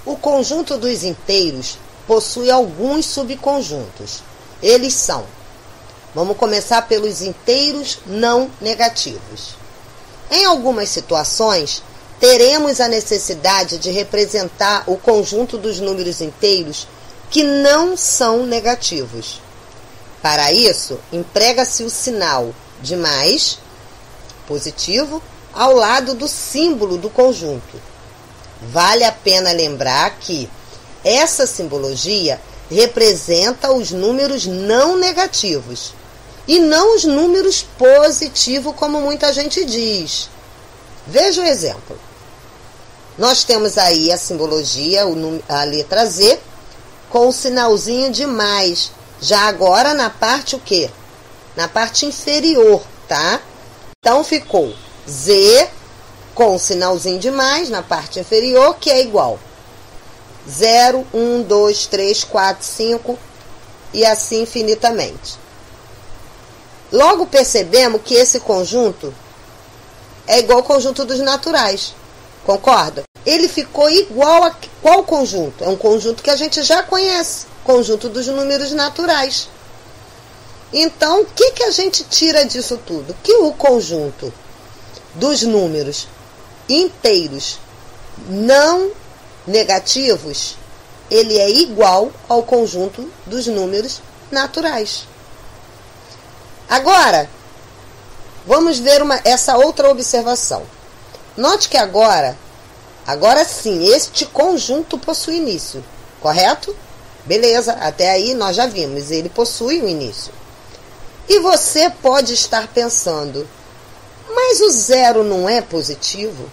O conjunto dos inteiros possui alguns subconjuntos. Eles são: vamos começar pelos inteiros não negativos. Em algumas situações, teremos a necessidade de representar o conjunto dos números inteiros que não são negativos. Para isso, emprega-se o sinal de mais, positivo, ao lado do símbolo do conjunto. Vale a pena lembrar que essa simbologia representa os números não negativos e não os números positivos, como muita gente diz. Veja o exemplo. Nós temos aí a simbologia, a letra Z, com o sinalzinho de mais. Já agora na parte o quê? Na parte inferior, tá? Então ficou Z com o sinalzinho de mais na parte inferior, que é igual 0, 1, 2, 3, 4, 5 e assim infinitamente. Logo percebemos que esse conjunto é igual ao conjunto dos naturais. Concorda? Ele ficou igual a qual conjunto? É um conjunto que a gente já conhece, conjunto dos números naturais. Então, o que a gente tira disso tudo? Que o conjunto dos números inteiros não negativos, ele é igual ao conjunto dos números naturais. Agora, vamos ver essa outra observação. Note que agora sim, este conjunto possui início, correto? Beleza, até aí nós já vimos, ele possui um início. E você pode estar pensando, mas o zero não é positivo?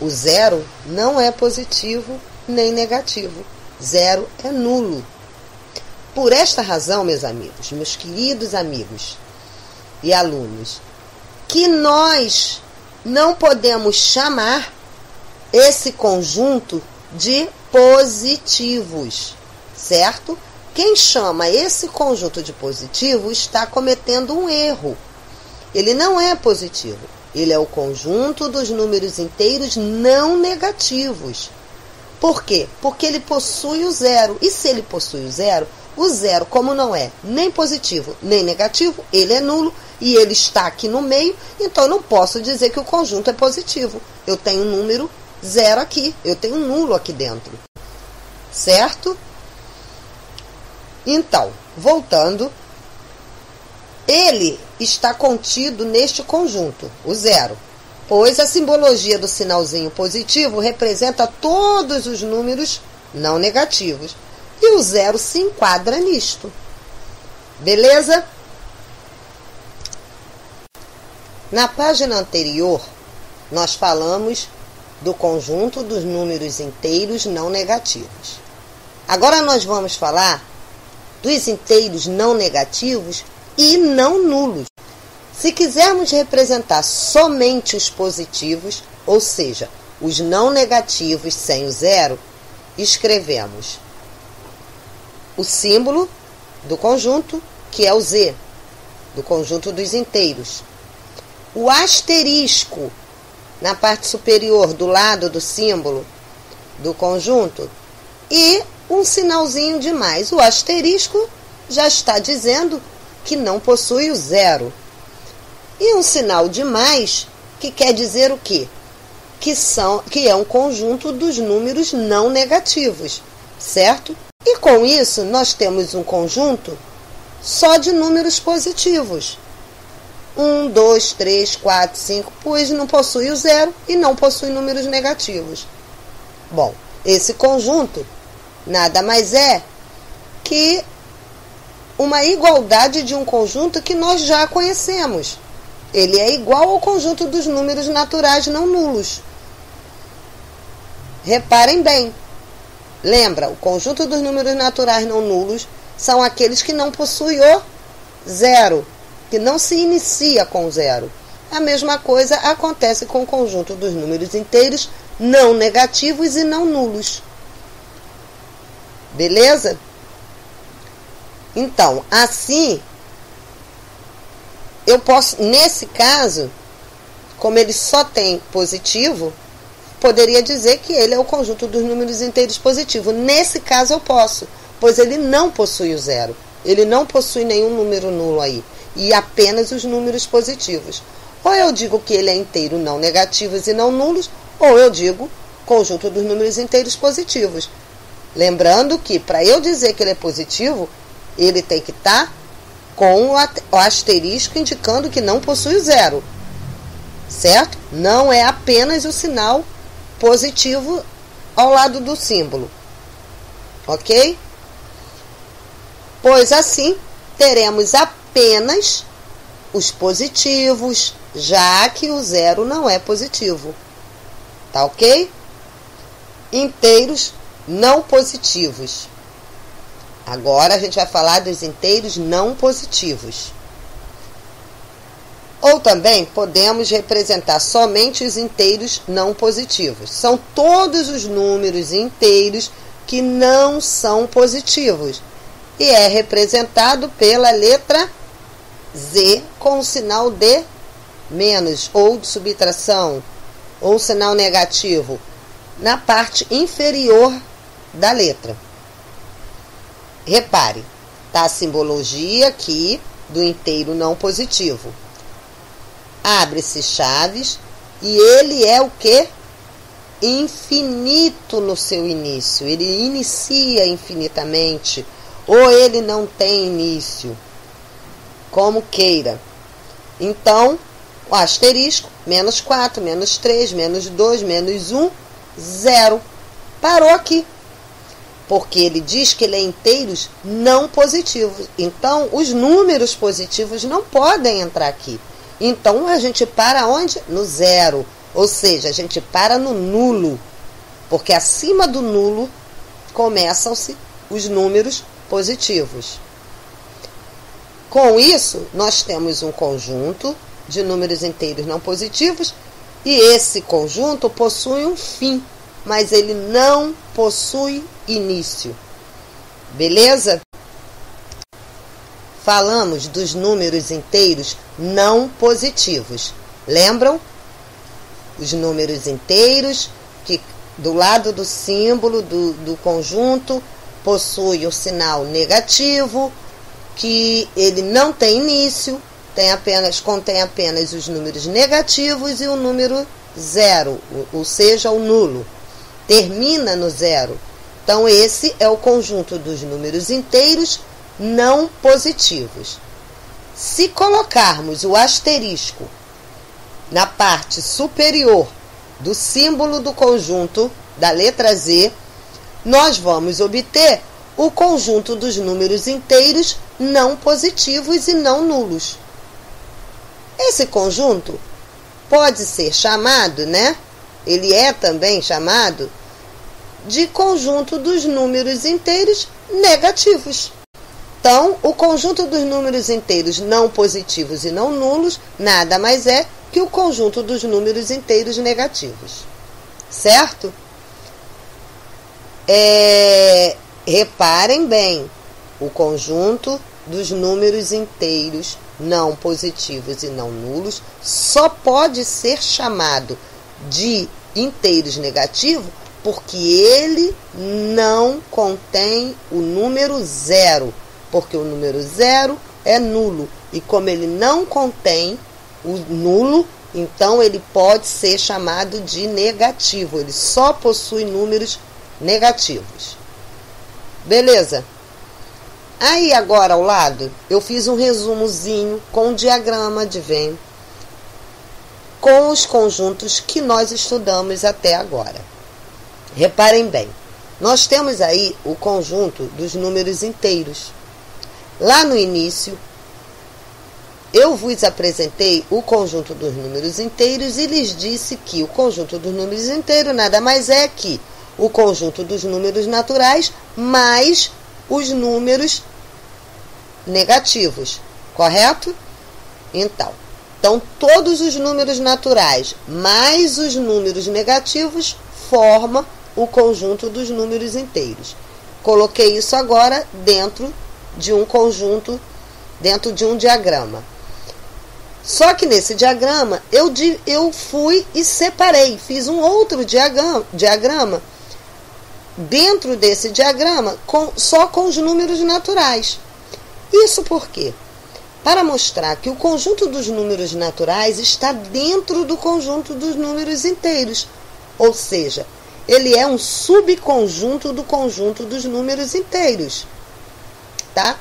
O zero não é positivo nem negativo. Zero é nulo. Por esta razão, meus amigos, meus queridos amigos e alunos, que nós não podemos chamar esse conjunto de positivos, certo? Quem chama esse conjunto de positivo está cometendo um erro. Ele não é positivo. Ele é o conjunto dos números inteiros não negativos. Por quê? Porque ele possui o zero. E se ele possui o zero, como não é nem positivo nem negativo, ele é nulo e ele está aqui no meio, então eu não posso dizer que o conjunto é positivo. Eu tenho um número zero aqui, eu tenho um nulo aqui dentro. Certo? Então, voltando, ele está contido neste conjunto, o zero, pois a simbologia do sinalzinho positivo representa todos os números não negativos, e o zero se enquadra nisto. Beleza? Na página anterior, nós falamos do conjunto dos números inteiros não negativos. Agora nós vamos falar dos inteiros não negativos e não nulos. Se quisermos representar somente os positivos, ou seja, os não negativos sem o zero, escrevemos o símbolo do conjunto, que é o Z, do conjunto dos inteiros. O asterisco na parte superior do lado do símbolo do conjunto e um sinalzinho de mais. O asterisco já está dizendo que não possui o zero. E um sinal de mais, que quer dizer o quê? Que é um conjunto dos números não negativos, certo? E com isso, nós temos um conjunto só de números positivos. 1, 2, 3, 4, 5, pois não possui o zero e não possui números negativos. Bom, esse conjunto nada mais é que uma igualdade de um conjunto que nós já conhecemos. Ele é igual ao conjunto dos números naturais não nulos. Reparem bem. Lembra, o conjunto dos números naturais não nulos são aqueles que não possuem o zero, que não se inicia com zero. A mesma coisa acontece com o conjunto dos números inteiros não negativos e não nulos. Beleza? Então, assim, eu posso, nesse caso, como ele só tem positivo, poderia dizer que ele é o conjunto dos números inteiros positivos. Nesse caso eu posso, pois ele não possui o zero. Ele não possui nenhum número nulo aí, e apenas os números positivos. Ou eu digo que ele é inteiro não negativos e não nulos, ou eu digo conjunto dos números inteiros positivos. Lembrando que para eu dizer que ele é positivo, ele tem que estar com o asterisco indicando que não possui o zero. Certo? Não é apenas o sinal positivo ao lado do símbolo. Ok? Pois assim, teremos apenas os positivos, já que o zero não é positivo. Tá ok? Inteiros não positivos. Agora a gente vai falar dos inteiros não positivos. Ou também podemos representar somente os inteiros não positivos. São todos os números inteiros que não são positivos. E é representado pela letra Z com o sinal de menos, ou de subtração, ou sinal negativo, na parte inferior da letra. Repare, está a simbologia aqui do inteiro não positivo. Abre-se chaves e ele é o quê? Infinito no seu início. Ele inicia infinitamente, ou ele não tem início, como queira. Então, o asterisco, menos 4, menos 3, menos 2, menos 1, 0. Parou aqui. Porque ele diz que ele é inteiros não positivos. Então, os números positivos não podem entrar aqui. Então, a gente para onde? No zero. Ou seja, a gente para no nulo. Porque acima do nulo começam-se os números positivos. Com isso, nós temos um conjunto de números inteiros não positivos. E esse conjunto possui um fim, mas ele não possui início. Beleza? Falamos dos números inteiros não positivos. Lembram? Os números inteiros que do lado do símbolo do conjunto possui o sinal negativo, que ele não tem início, contém apenas os números negativos e o número zero, ou seja, o nulo. Termina no zero. Então, esse é o conjunto dos números inteiros não positivos. Se colocarmos o asterisco na parte superior do símbolo do conjunto da letra Z, nós vamos obter o conjunto dos números inteiros não positivos e não nulos. Esse conjunto pode ser chamado, né? Ele é também chamado de conjunto dos números inteiros negativos. Então, o conjunto dos números inteiros não positivos e não nulos nada mais é que o conjunto dos números inteiros negativos. Certo? Reparem bem, o conjunto dos números inteiros não positivos e não nulos só pode ser chamado de inteiros negativos porque ele não contém o número zero, porque o número zero é nulo, e como ele não contém o nulo, então ele pode ser chamado de negativo, ele só possui números negativos. Beleza? Aí agora ao lado eu fiz um resumozinho com um diagrama de Venn com os conjuntos que nós estudamos até agora. Reparem bem, nós temos aí o conjunto dos números inteiros. Lá no início, eu vos apresentei o conjunto dos números inteiros e lhes disse que o conjunto dos números inteiros nada mais é que o conjunto dos números naturais mais os números negativos, correto? Então, todos os números naturais mais os números negativos formam o conjunto dos números inteiros. Coloquei isso agora dentro de um conjunto, dentro de um diagrama. Só que nesse diagrama eu fui e separei, fiz um outro diagrama dentro desse diagrama só com os números naturais. Isso por quê? Para mostrar que o conjunto dos números naturais está dentro do conjunto dos números inteiros. Ou seja, ele é um subconjunto do conjunto dos números inteiros. Tá?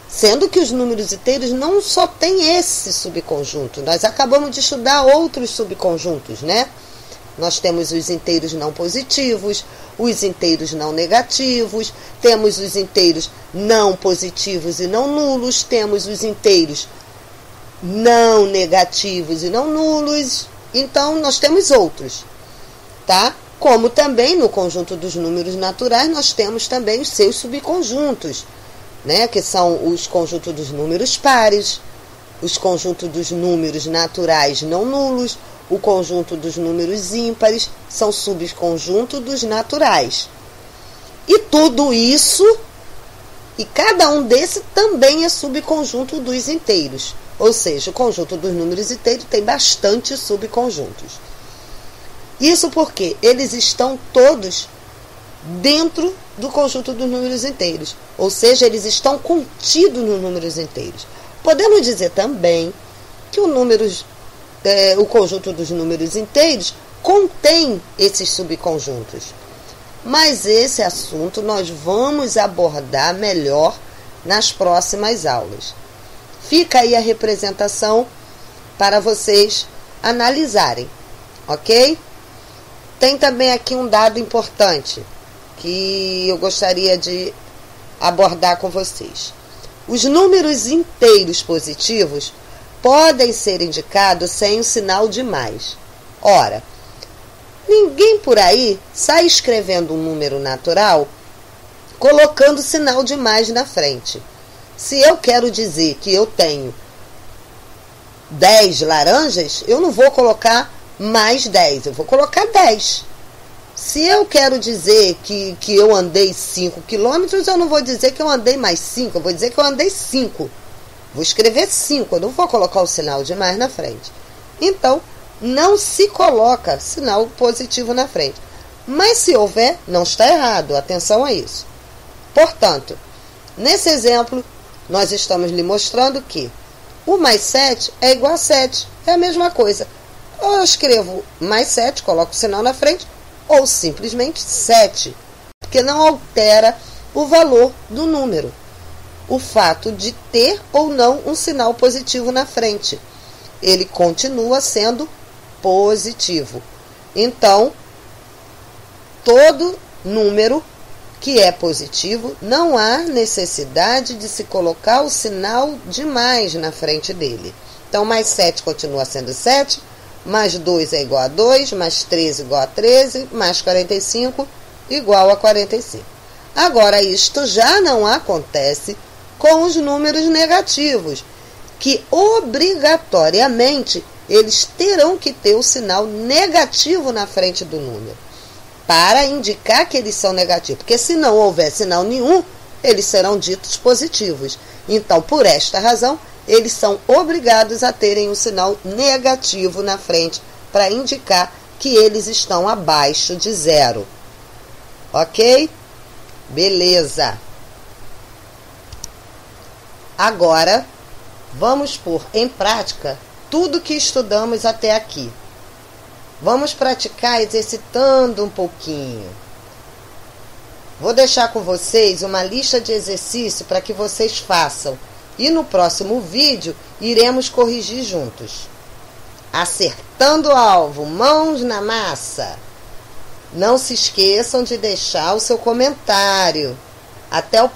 Sendo que os números inteiros não só têm esse subconjunto. Nós acabamos de estudar outros subconjuntos, né? Nós temos os inteiros não positivos, os inteiros não negativos, temos os inteiros não positivos e não nulos, temos os inteiros não negativos e não nulos. Então, nós temos outros, tá? Como também no conjunto dos números naturais, nós temos também os seus subconjuntos, né? Que são os conjuntos dos números pares, os conjuntos dos números naturais não nulos, o conjunto dos números ímpares, são subconjuntos dos naturais. E tudo isso, e cada um desses também é subconjunto dos inteiros. Ou seja, o conjunto dos números inteiros tem bastante subconjuntos. Isso porque eles estão todos dentro do conjunto dos números inteiros. Ou seja, eles estão contidos nos números inteiros. Podemos dizer também que o conjunto dos números inteiros contém esses subconjuntos. Mas esse assunto nós vamos abordar melhor nas próximas aulas. Fica aí a representação para vocês analisarem, ok? Tem também aqui um dado importante que eu gostaria de abordar com vocês. Os números inteiros positivos podem ser indicados sem o sinal de mais. Ora, ninguém por aí sai escrevendo um número natural colocando sinal de mais na frente. Se eu quero dizer que eu tenho 10 laranjas, eu não vou colocar mais 10, eu vou colocar 10. Se eu quero dizer que eu andei 5 quilômetros, eu não vou dizer que eu andei mais 5, eu vou dizer que eu andei 5. Vou escrever 5, eu não vou colocar o sinal de mais na frente. Então, não se coloca sinal positivo na frente. Mas se houver, não está errado, atenção a isso. Portanto, nesse exemplo, nós estamos lhe mostrando que o mais 7 é igual a 7, é a mesma coisa. Ou eu escrevo mais 7, coloco o sinal na frente, ou simplesmente 7, porque não altera o valor do número. O fato de ter ou não um sinal positivo na frente. Ele continua sendo positivo. Então, todo número que é positivo, não há necessidade de se colocar o sinal de mais na frente dele. Então, mais 7 continua sendo 7, mais 2 é igual a 2, mais 13 igual a 13, mais 45 igual a 45. Agora, isto já não acontece com os números negativos, que obrigatoriamente eles terão que ter o sinal negativo na frente do número, para indicar que eles são negativos. Porque se não houver sinal nenhum, eles serão ditos positivos. Então, por esta razão, eles são obrigados a terem um sinal negativo na frente, para indicar que eles estão abaixo de 0. Ok? Beleza. Agora, vamos pôr em prática tudo que estudamos até aqui. Vamos praticar exercitando um pouquinho. Vou deixar com vocês uma lista de exercícios para que vocês façam. E no próximo vídeo, iremos corrigir juntos. Acertando o alvo, mãos na massa. Não se esqueçam de deixar o seu comentário. Até o